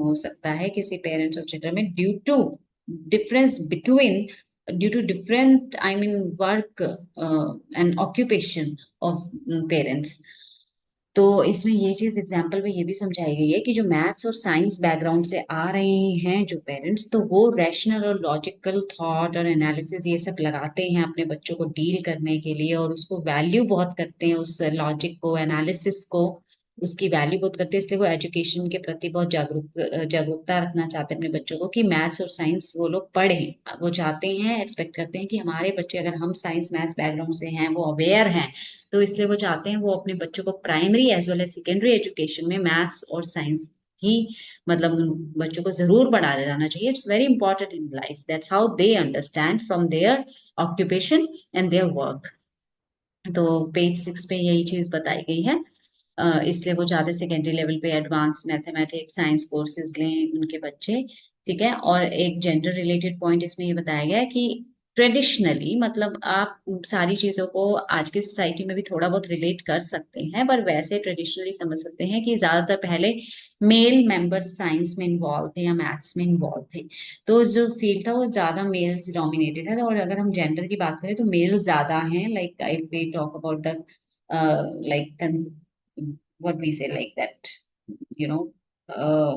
हो सकता है किसी पेरेंट्स और चिल्ड्रन में, difference between due to different I mean work and occupation of parents. तो इसमें ये चीज एग्जाम्पल में ये भी समझाई गई है कि जो मैथ्स और साइंस बैकग्राउंड से आ रहे हैं जो पेरेंट्स, तो वो रैशनल और लॉजिकल थॉट और एनालिसिस ये सब लगाते हैं अपने बच्चों को डील करने के लिए, और उसको वैल्यू बहुत करते हैं, उस लॉजिक को, एनालिसिस को, उसकी वैल्यू बहुत करते हैं। इसलिए वो एजुकेशन के प्रति बहुत जागरूकता रखना चाहते हैं अपने बच्चों को कि मैथ्स और साइंस वो लोग पढ़ें। वो चाहते हैं, एक्सपेक्ट करते हैं कि हमारे बच्चे, अगर हम साइंस मैथ्स बैकग्राउंड से हैं, वो अवेयर हैं, तो इसलिए वो चाहते हैं वो अपने बच्चों को primary as well as secondary education में मैथ्स और साइंस ही, मतलब उन बच्चों को जरूर पढ़ा जाना चाहिए। It's very important in life, that's how they understand from their occupation and their work. तो पेज 6 पे यही चीज बताई गई है। इसलिए वो चाहते सेकेंडरी लेवल पे एडवांस मैथमेटिक्स साइंस कोर्सेज लें उनके बच्चे। ठीक है, और एक जेंडर रिलेटेड पॉइंट इसमें ये बताया गया है कि ट्रेडिशनली, मतलब आप सारी चीजों को आज की सोसाइटी में भी थोड़ा बहुत रिलेट कर सकते हैं, पर वैसे ट्रेडिशनली समझ सकते हैं कि ज्यादातर पहले मेल मेंबर्स साइंस में इन्वॉल्व थे या मैथ्स में इन्वॉल्व थे। तो जो फील्ड था वो ज्यादा मेल्स डोमिनेटेड है, और अगर हम जेंडर की बात करें तो मेल ज्यादा हैं। Like if we talk about the like what we say like that, you know,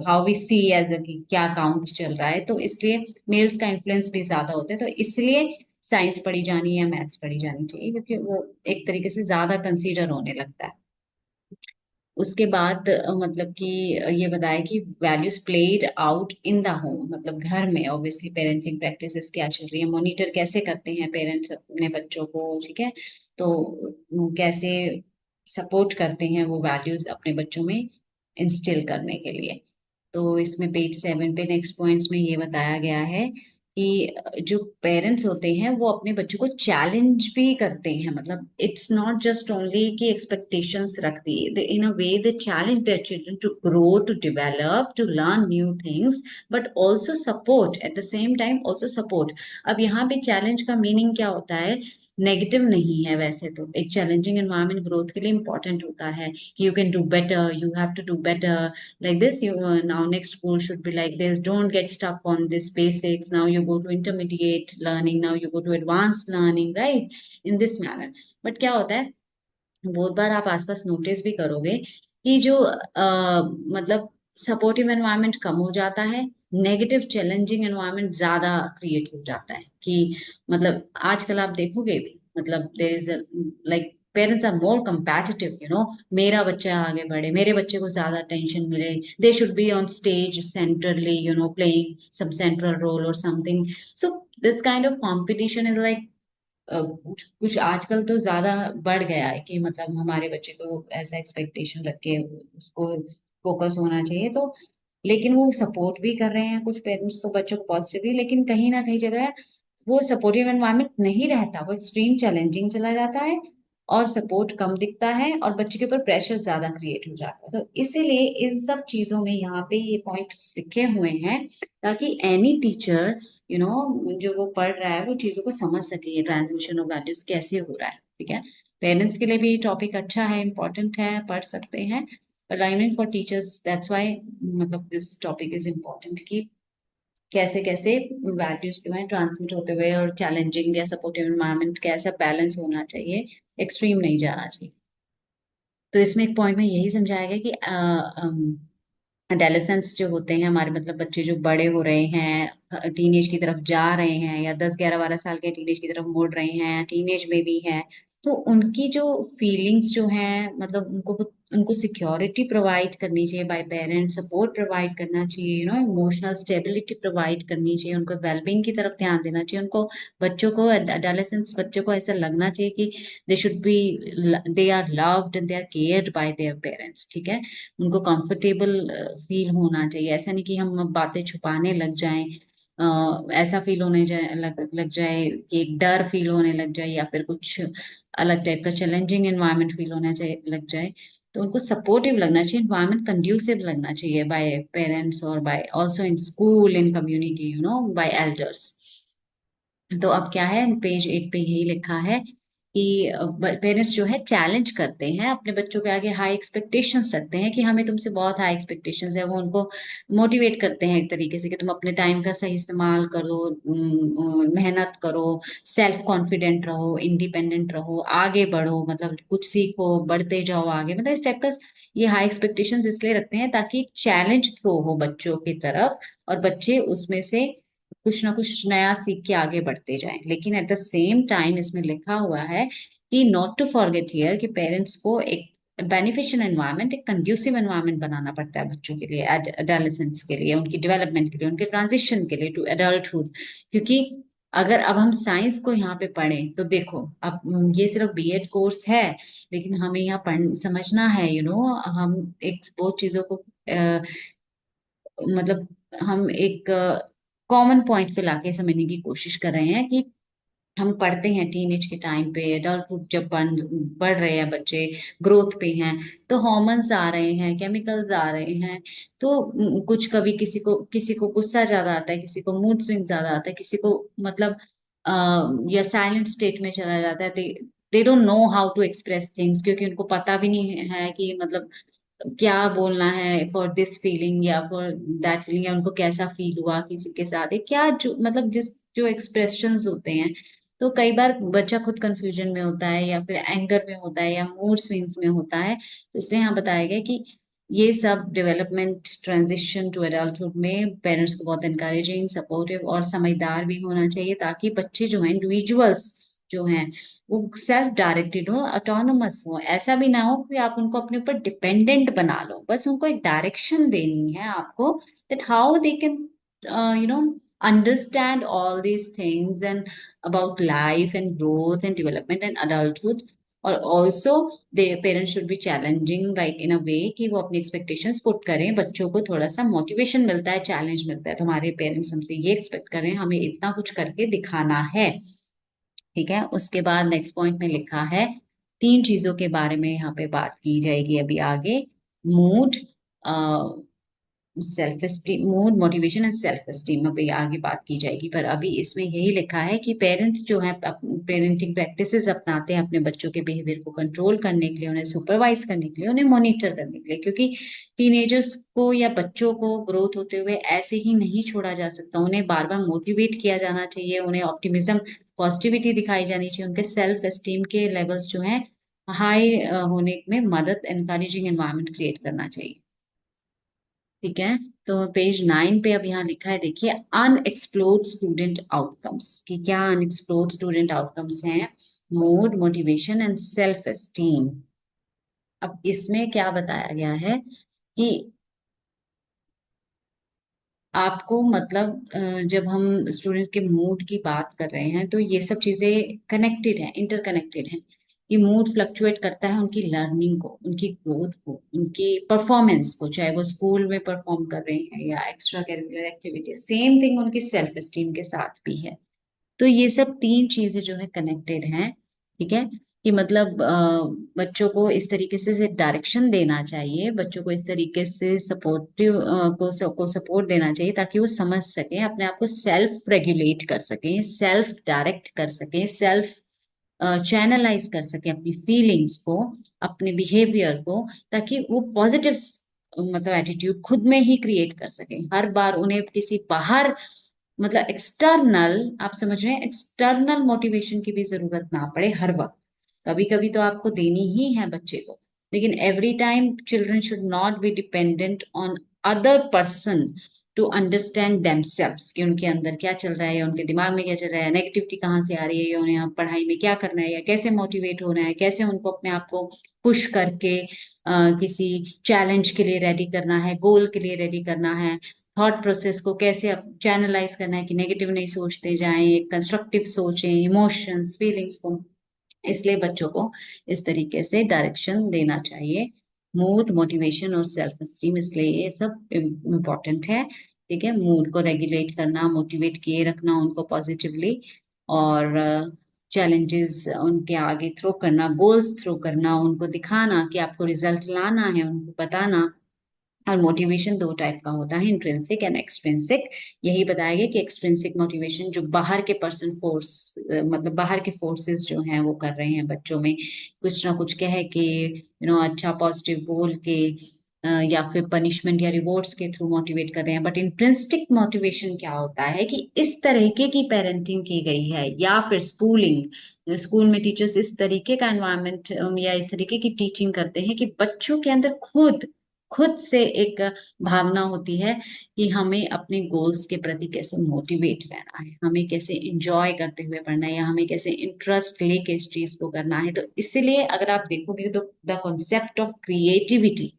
how we see as a कि क्या काउंट चल रहा है, तो इसलिए मेल्स का इन्फ्लुएंस भी ज्यादा होता है। तो इसलिए साइंस पढ़ी जानी या मैथ्स पढ़ी जानी चाहिए, क्योंकि वो एक तरीके से ज्यादा कंसीडर होने लगता है। उसके बाद मतलब कि ये बताया कि values played out in the home, मतलब घर में ऑब्वियसली पेरेंटिंग प्रैक्टिसेस क्या चल रही है, मॉनिटर कैसे करते हैं पेरेंट्स अपने बच्चों को। ठीक है, तो कैसे सपोर्ट करते हैं वो वैल्यूज अपने बच्चों में इंस्टिल करने के लिए। तो इसमें पेज 7 पे नेक्स्ट पॉइंट्स में ये बताया गया है कि जो पेरेंट्स होते हैं वो अपने बच्चों को चैलेंज भी करते हैं। मतलब इट्स नॉट जस्ट ओनली कि एक्सपेक्टेशंस रख दी, in a way they challenge their children to grow, to develop, to learn new things, but also support at the same time, also support. अब यहाँ पे चैलेंज का मीनिंग क्या होता है? नेगेटिव नहीं है, वैसे तो एक चैलेंजिंग एनवायरनमेंट ग्रोथ के लिए इंपॉर्टेंट होता है कि you can do better, you have to do better, like this you now next goal should be like this, don't get stuck on this basics, now you go to intermediate learning, now you go to advanced learning, right, in this manner। but क्या होता है, बहुत बार आप आसपास notice भी करोगे कि जो मतलब सपोर्टिव एनवायरनमेंट कम हो जाता है, नेगेटिव चैलेंजिंग एनवायरनमेंट ज्यादा क्रिएट हो जाता है। कि मतलब आजकल आप देखोगे भी, मतलब there is like parents are more competitive, मेरा बच्चा आगे बढ़े, मेरे बच्चे को ज्यादा टेंशन मिले, दे should be on stage centrally, playing some central role or something। so this kind of competition is like कुछ आजकल तो ज्यादा बढ़ गया है कि मतलब हमारे बच्चे को ऐसा एक्सपेक्टेशन रख के उसको फोकस होना चाहिए। तो लेकिन वो सपोर्ट भी कर रहे हैं कुछ पेरेंट्स तो बच्चों को पॉजिटिवली, लेकिन कहीं ना कहीं जगह वो सपोर्टिव एनवायरनमेंट नहीं रहता, वो एक्सट्रीम चैलेंजिंग चला जाता है, और सपोर्ट कम दिखता है, और बच्चे के ऊपर प्रेशर ज्यादा क्रिएट हो जाता है। तो इसीलिए इन सब चीजों में यहाँ पे ये पॉइंट्स लिखे हुए हैं, ताकि एनी टीचर जो वो पढ़ रहा है वो चीजों को समझ सके, ये ट्रांसमिशन ऑफ वैल्यूज कैसे हो रहा है। ठीक है, पेरेंट्स के लिए भी टॉपिक अच्छा है, इंपॉर्टेंट है, पढ़ सकते हैं। But I mean for teachers that's why मतलब दिस टॉपिक इज इम्पोर्टेंट कि कैसे कैसे वैल्यूज जो है ट्रांसमिट होते हुए, और चैलेंजिंग या सपोर्टिव एनवायरनमेंट कैसा बैलेंस होना चाहिए, एक्सट्रीम नहीं जाना चाहिए। तो इसमें एक पॉइंट में यही समझाया गया कि एडोलेसेंट्स जो होते हैं हमारे, मतलब बच्चे जो बड़े हो रहे हैं, टीनेज की तरफ जा रहे हैं, या 10 11 12 साल के टीनेज की तरफ मुड़ रहे हैं, टीनेज में भी हैं, तो उनकी जो फीलिंग्स जो हैं, मतलब उनको सिक्योरिटी प्रोवाइड करनी चाहिए बाय पेरेंट्स, सपोर्ट प्रोवाइड करना चाहिए, इमोशनल स्टेबिलिटी प्रोवाइड करनी चाहिए, उनको वेलबींग की तरफ ध्यान देना चाहिए। उनको बच्चों को, एडोलेसेंट्स बच्चों को ऐसा लगना चाहिए कि they should be, they are loved and they are cared by their parents. ठीक है, उनको कंफर्टेबल फील होना चाहिए। ऐसा नहीं कि हम बातें छुपाने लग जाएं, ऐसा फील होने जाए, लग जाए कि एक डर फील होने लग जाए, या फिर कुछ अलग टाइप का चैलेंजिंग एनवायरनमेंट फील होना चाहिए, लग जाए। तो उनको सपोर्टिव लगना चाहिए, एनवायरनमेंट कंड्यूसिव लगना चाहिए बाय पेरेंट्स, और by also in school, in community, by elders. तो अब क्या है, पेज 8 पे यही लिखा है कि पेरेंट्स जो है चैलेंज करते हैं अपने बच्चों के आगे, हाई एक्सपेक्टेशंस रखते हैं कि हमें तुमसे बहुत हाई एक्सपेक्टेशंस है। वो उनको मोटिवेट करते हैं एक तरीके से कि तुम अपने टाइम का सही इस्तेमाल करो, मेहनत करो, सेल्फ कॉन्फिडेंट रहो, इंडिपेंडेंट रहो, आगे बढ़ो, मतलब कुछ सीखो, बढ़ते जाओ आगे, मतलब इस टाइप का। ये हाई एक्सपेक्टेशंस इसलिए रखते हैं ताकि एक चैलेंज थ्रो हो बच्चों की तरफ, और बच्चे उसमें से कुछ ना कुछ नया सीख के आगे बढ़ते जाएं। लेकिन एट द सेम टाइम इसमें लिखा हुआ है कि नॉट टू फॉरगेट हियर, कि पेरेंट्स को एक बेनिफिशियल एनवायरनमेंट, एक कंड्यूसिव एनवायरनमेंट बनाना पड़ता है बच्चों के लिए, एडोलेसेंट्स के लिए, उनकी डेवलपमेंट के लिए, उनके ट्रांजिशन के लिए टू एडल्टहुड। क्योंकि अगर अब हम साइंस को यहाँ पे पढ़ें तो देखो, अब ये सिर्फ बीएड कोर्स है, लेकिन हमें यहाँ पढ़ समझना है, हम एक बहुत चीजों को मतलब हम एक कॉमन पॉइंट पे लाके समझने की कोशिश कर रहे हैं कि हम पढ़ते हैं टीनेज के टाइम पे, एडल्टहुड जब बढ़ रहे हैं बच्चे, ग्रोथ पे हैं, तो हॉर्मोन्स आ रहे हैं, केमिकल्स आ रहे हैं। तो कुछ कभी किसी को गुस्सा ज्यादा आता है, किसी को मूड स्विंग ज्यादा आता है, किसी को मतलब या साइलेंट स्टेट में चला जाता है। They don't know how to express things, क्योंकि उनको पता भी नहीं है कि मतलब क्या बोलना है फॉर दिस फीलिंग या फॉर दैट फीलिंग, या उनको कैसा फील हुआ किसी के साथ, या क्या जो मतलब जिस जो एक्सप्रेशंस होते हैं। तो कई बार बच्चा खुद कंफ्यूजन में होता है, या फिर एंगर में होता है, या मूड स्विंग्स में होता है। तो इसलिए यहाँ बताया गया कि ये सब डेवलपमेंट, ट्रांजिशन टू एडल्टहुड में पेरेंट्स को बहुत encouraging, सपोर्टिव और समझदार भी होना चाहिए, ताकि बच्चे जो हैं, इंडिविजुअल्स जो हैं, वो सेल्फ डायरेक्टेड हो, ऑटोनोमस हो। ऐसा भी ना हो कि आप उनको अपने ऊपर डिपेंडेंट बना लो। बस उनको एक डायरेक्शन देनी है आपको, that how they can you know understand all these things and about life and growth and development and adulthood। और also they parents should be challenging, like in a way कि वो अपनी एक्सपेक्टेशंस पुट करें, बच्चों को थोड़ा सा motivation मिलता है, चैलेंज मिलता है, तो हमारे पेरेंट्स हमसे ये एक्सपेक्ट कर रहे हैं, हमें इतना कुछ करके दिखाना है। ठीक है, उसके बाद नेक्स्ट पॉइंट में लिखा है, तीन चीजों के बारे में यहाँ पे बात की जाएगी अभी आगे। Mood, self esteem, mood, motivation and self esteem अभी आगे बात की जाएगी। पर अभी इसमें यही लिखा है कि पेरेंट्स जो है पेरेंटिंग प्रैक्टिसेस अपनाते हैं अपने बच्चों के बिहेवियर को कंट्रोल करने के लिए, उन्हें सुपरवाइज करने के लिए, उन्हें मॉनिटर करने के लिए। क्योंकि टीनेजर्स को या बच्चों को ग्रोथ होते हुए ऐसे ही नहीं छोड़ा जा सकता, उन्हें बार बार मोटिवेट किया जाना चाहिए, उन्हें ऑप्टिमिज्म, पॉजिटिविटी दिखाई जानी चाहिए, उनके सेल्फ एस्टीम के लेवल्स जो हैं हाई होने में मदद, एनकरेजिंग एनवायरनमेंट क्रिएट करना चाहिए। ठीक है, तो पेज 9 पे अब यहाँ लिखा है, देखिए, अनएक्सप्लोर्ड स्टूडेंट आउटकम्स, कि क्या अनएक्सप्लोर्ड स्टूडेंट आउटकम्स हैं। Mood, motivation and self esteem. अब इसमें क्या बताया गया है कि आपको मतलब जब हम स्टूडेंट के मूड की बात कर रहे हैं, तो ये सब चीजें कनेक्टेड हैं, इंटरकनेक्टेड हैं। ये मूड फ्लक्चुएट करता है उनकी लर्निंग को, उनकी ग्रोथ को, उनकी परफॉर्मेंस को, चाहे वो स्कूल में परफॉर्म कर रहे हैं या extra curricular activity. Same thing उनकी सेल्फ एस्टीम के साथ भी है। तो ये सब तीन चीजें जो है कनेक्टेड हैं। ठीक है, कि मतलब बच्चों को इस तरीके से डायरेक्शन देना चाहिए, बच्चों को इस तरीके से सपोर्टिव को सपोर्ट देना चाहिए, ताकि वो समझ सकें, अपने आप को सेल्फ रेगुलेट कर सकें, सेल्फ डायरेक्ट कर सकें, सेल्फ चैनलाइज कर सकें अपनी फीलिंग्स को, अपने बिहेवियर को, ताकि वो पॉजिटिव मतलब एटीट्यूड खुद में ही क्रिएट कर सकें। हर बार उन्हें किसी बाहर, मतलब एक्सटर्नल, आप समझ रहे हैं, एक्सटर्नल मोटिवेशन की भी जरूरत ना पड़े हर वक्त। कभी कभी तो आपको देनी ही है बच्चे को, लेकिन every time children should not be dependent on other person to understand themselves, कि उनके अंदर क्या चल रहा है, या उनके दिमाग में क्या चल रहा है, नेगेटिविटी कहाँ से आ रही है, या उन्हें अब पढ़ाई में क्या करना है, या कैसे मोटिवेट होना है, कैसे उनको अपने आप को पुश करके किसी चैलेंज के लिए रेडी करना है, गोल के लिए रेडी करना है, थॉट प्रोसेस को कैसे चैनलाइज करना है कि नेगेटिव नहीं सोचते जाएं, कंस्ट्रक्टिव सोचें, इमोशंस, फीलिंग्स को। इसलिए बच्चों को इस तरीके से डायरेक्शन देना चाहिए। मूड, मोटिवेशन और सेल्फ एस्टीम, इसलिए ये सब इम्पोर्टेंट है। ठीक है, मूड को रेगुलेट करना, मोटिवेट किए रखना उनको पॉजिटिवली, और चैलेंजेस उनके आगे थ्रो करना, गोल्स थ्रो करना, उनको दिखाना कि आपको रिजल्ट लाना है, उनको बताना और मोटिवेशन दो टाइप का होता है, इंट्रिंसिक एंड एक्सट्रिंसिक। यही बताया गया कि एक्सट्रिंसिक मोटिवेशन जो बाहर के पर्सन फोर्स, मतलब बाहर के फोर्सेस जो हैं वो कर रहे हैं बच्चों में कुछ ना कुछ कह के, अच्छा पॉजिटिव बोल के, या फिर पनिशमेंट या रिवॉर्ड्स के थ्रू मोटिवेट कर रहे हैं। बट इंट्रिंसिक मोटिवेशन क्या होता है कि इस तरीके की पेरेंटिंग की गई है, या फिर स्कूलिंग, स्कूल में टीचर्स इस तरीके का एनवायरनमेंट या इस तरीके की टीचिंग करते हैं कि बच्चों के अंदर खुद खुद से एक भावना होती है कि हमें अपने गोल्स के प्रति कैसे मोटिवेट रहना है, हमें कैसे इंजॉय करते हुए पढ़ना है, या हमें कैसे इंटरेस्ट लेके इस चीज को करना है। तो इसीलिए अगर आप देखोगे तो द कॉन्सेप्ट ऑफ क्रिएटिविटी,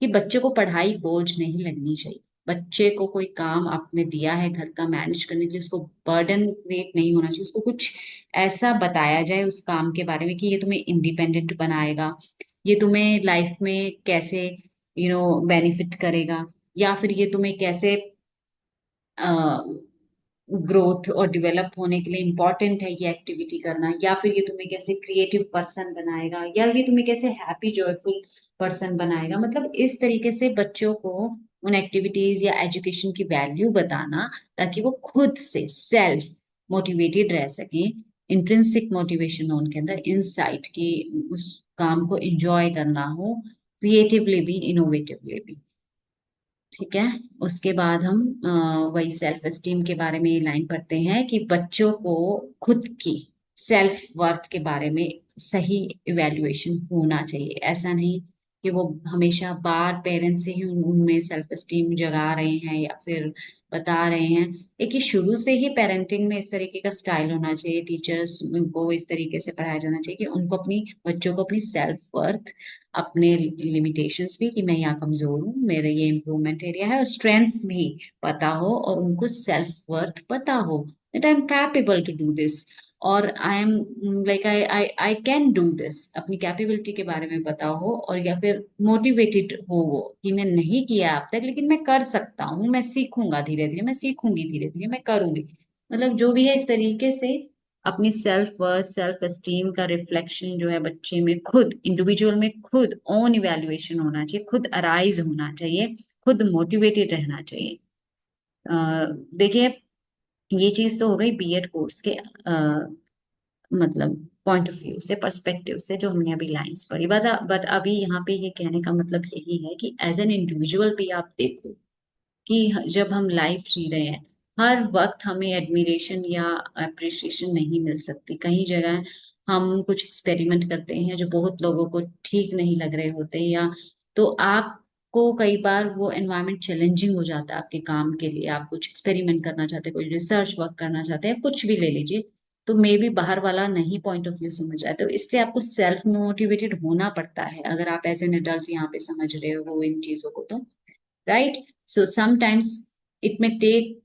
कि बच्चे को पढ़ाई बोझ नहीं लगनी चाहिए। बच्चे को कोई काम आपने दिया है घर का मैनेज करने के लिए, उसको बर्डन क्रिएट नहीं होना चाहिए। उसको कुछ ऐसा बताया जाए उस काम के बारे में कि ये तुम्हें इंडिपेंडेंट बनाएगा, ये तुम्हें लाइफ में कैसे बेनिफिट करेगा, या फिर ये तुम्हें कैसे ग्रोथ और डेवलप होने के लिए इम्पोर्टेंट है ये एक्टिविटी करना, या फिर ये तुम्हें कैसे क्रिएटिव पर्सन बनाएगा, या ये तुम्हें कैसे हैप्पी जॉयफुल पर्सन बनाएगा। मतलब इस तरीके से बच्चों को उन एक्टिविटीज या एजुकेशन की वैल्यू बताना, ताकि वो खुद से सेल्फ मोटिवेटेड रह सके। इंट्रिंसिक मोटिवेशन हो उनके अंदर, इनसाइट की उस काम को एंजॉय करना हो, क्रिएटिवली भी इनोवेटिवली भी। ठीक है। उसके बाद हम वही सेल्फ एस्टीम के बारे में लाइन पढ़ते हैं कि बच्चों को खुद की सेल्फ वर्थ के बारे में सही इवेल्युएशन होना चाहिए। ऐसा नहीं कि वो हमेशा बार पेरेंट्स से ही उनमें सेल्फ एस्टीम जगा रहे हैं या फिर बता रहे हैं। एक ही शुरू से ही पेरेंटिंग में इस तरीके का स्टाइल होना चाहिए, टीचर्स को इस तरीके से पढ़ाया जाना चाहिए कि उनको अपनी बच्चों को अपनी सेल्फ वर्थ, अपने लिमिटेशंस भी, कि मैं यहाँ कमजोर हूँ, मेरे ये इम्प्रूवमेंट एरिया है, और स्ट्रेंथ्स भी पता हो, और उनको सेल्फ वर्थ पता हो that I am capable to do this, और I am like I I I can do this. अपनी कैपेबिलिटी के बारे में पता हो, और या फिर मोटिवेटेड हो वो कि मैं नहीं किया अब तक लेकिन मैं कर सकता हूँ, मैं सीखूंगा धीरे धीरे, मैं सीखूंगी धीरे धीरे, मैं करूंगी। मतलब जो भी है इस तरीके से अपनी सेल्फ वर्थ, सेल्फ एस्टीम का रिफ्लेक्शन जो है बच्चे में, खुद इंडिविजुअल में खुद ओन इवेल्युएशन होना चाहिए, खुद अराइज होना चाहिए, खुद मोटिवेटेड रहना चाहिए। देखिए, ये चीज तो हो गई बीएड कोर्स के मतलब पॉइंट ऑफ व्यू से, पर्सपेक्टिव से, जो हमने अभी लाइंस पढ़ी। बट अभी यहाँ पे ये कहने का मतलब यही है कि एज एन इंडिविजुअल भी आप देखो कि जब हम लाइफ जी रहे हैं, हर वक्त हमें एडमिरेशन या अप्रिसिएशन नहीं मिल सकती। कई जगह हम कुछ एक्सपेरिमेंट करते हैं जो बहुत लोगों को ठीक नहीं लग रहे होते, या तो आपको कई बार वो एनवायरनमेंट चैलेंजिंग हो जाता है आपके काम के लिए, आप कुछ एक्सपेरिमेंट करना चाहते हैं, कोई रिसर्च वर्क करना चाहते हैं, कुछ भी ले लीजिए, तो मे बी बाहर वाला नहीं पॉइंट ऑफ व्यू समझ रहा है, तो इसलिए आपको सेल्फ मोटिवेटेड होना पड़ता है अगर आप एज एन एडल्ट यहाँ पे समझ रहे हो इन चीजों को तो। right? So sometimes it may take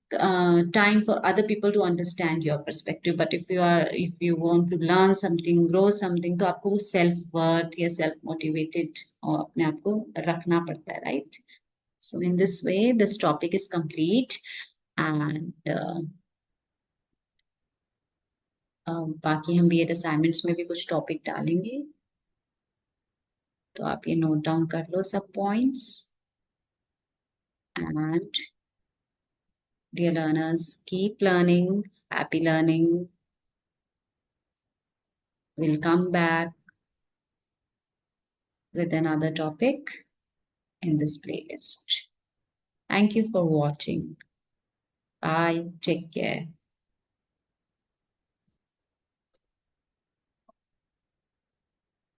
time for other people to understand your perspective, but if you want to learn something, grow something, तो आपको वो self worth या self motivated और अपने आप को रखना पड़ता है, right? So in this way this topic is complete, and बाकी हम बीएड असाइनमेंट्स में भी कुछ टॉपिक डालेंगे, तो आप ये नोट डाउन कर लो सब points. And dear learners, keep learning, happy learning. We'll come back with another topic in this playlist. Thank you for watching. Bye. Take care.